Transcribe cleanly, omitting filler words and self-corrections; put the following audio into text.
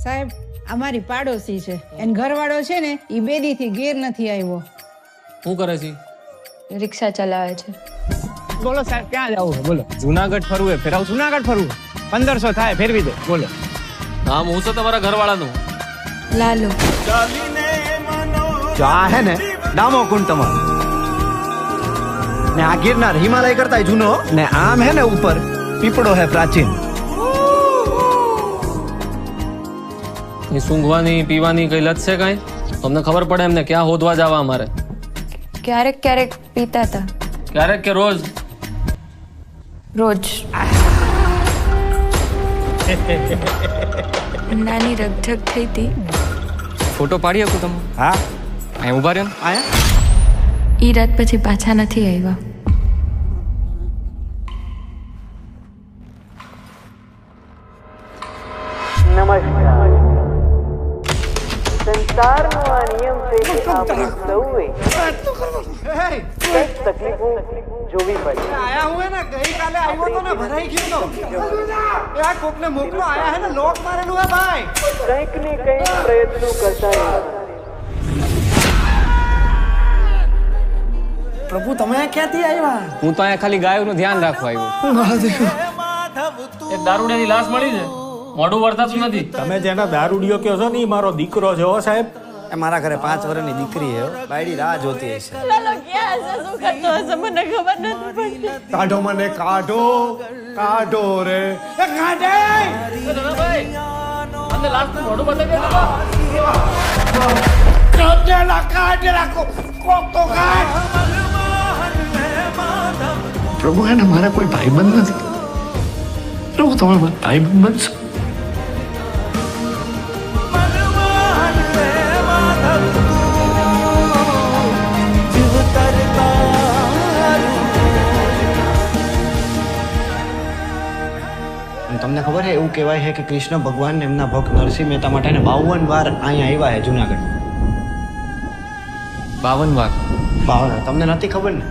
સાહેબ અમારી પાડોશી છે એન ઘરવાળો છે ને એ બેદીથી ઘેર નથી આવ્યો. શું કરે છે? રિક્ષા ચલાવે છે. બોલો સાહેબ ક્યાં જવું છે બોલો? જુનાગઢ ફરવું ફેરાવ જુનાગઢ ફરવું 1500 થાય ફેરવી દે બોલો. નામ હું છે તમારા ઘરવાળાનું? લાલુ. જો આ હે ને ડામો કુંડ તમારો ને આ ગિરનાર હિમાલય કરતા જૂનો ને આમ હે ને ઉપર પીપળો હે પ્રાચીન. એ સૂંઘવાની પીવાની કઈ લત છે કાંઈ? તમને ખબર પડે એમને ક્યાં હોદવા જવા અમારે? ક્યારેક ક્યારેક પીતા હતા. ક્યારેક કે રોજ? રોજ. નાની રગઝગ થઈ હતી. ફોટો પાડી શકું તમે? હા અહીં ઉભા રહ્યો ને. આયા ઈ રાત પછી પાછા નથી આવ્યા. નમસ્કાર. સંસારનો આ નિયમ છે કે આપણે સૌએ કંઈક તકલીફો જોવી પડે. આયા હું હે ને ગઈકાલે આવ્યો તો ને ભરાઈ ગયો તો એ આ કોકને મોકલો આયા હે ને લોક મારેલું હે ભાઈ. કંઈક ને કંઈક પ્રયત્નો કરતા રહેવા. પ્રભુ તમે ક્યાંથી આવ્યા? હું તો અહીંયા ખાલી ગાયોનું ધ્યાન રાખવા આવ્યો. એક દારૂડિયાની લાશ મળી છે, મોઢું વર્તાતું નથી. તમે જેના દારૂડિયો કહો છો ને ઈ મારો દીકરો છે હો સાહેબ. એ મારા ઘરે 5 વર્ષની દીકરી હે બાયડી રાહ જોતી હશે. કાઢો મને કાઢો કાઢો રે એ કાઢે. અને લાશનું મોઢું બતાવી દે. પ્રભુ એને મારા કોઈ ભાઈબંધ નથી. પ્રભુ તમે મારા ભાઈબંધ બનશો. તમને ખબર છે એવું કહેવાય છે કે કૃષ્ણ ભગવાન એમના ભક્ત નરસિંહ મહેતા માટે 52 વાર અહીંયા આવ્યા છે જુનાગઢ. 52 વાર? 52 તમને નથી ખબર ને?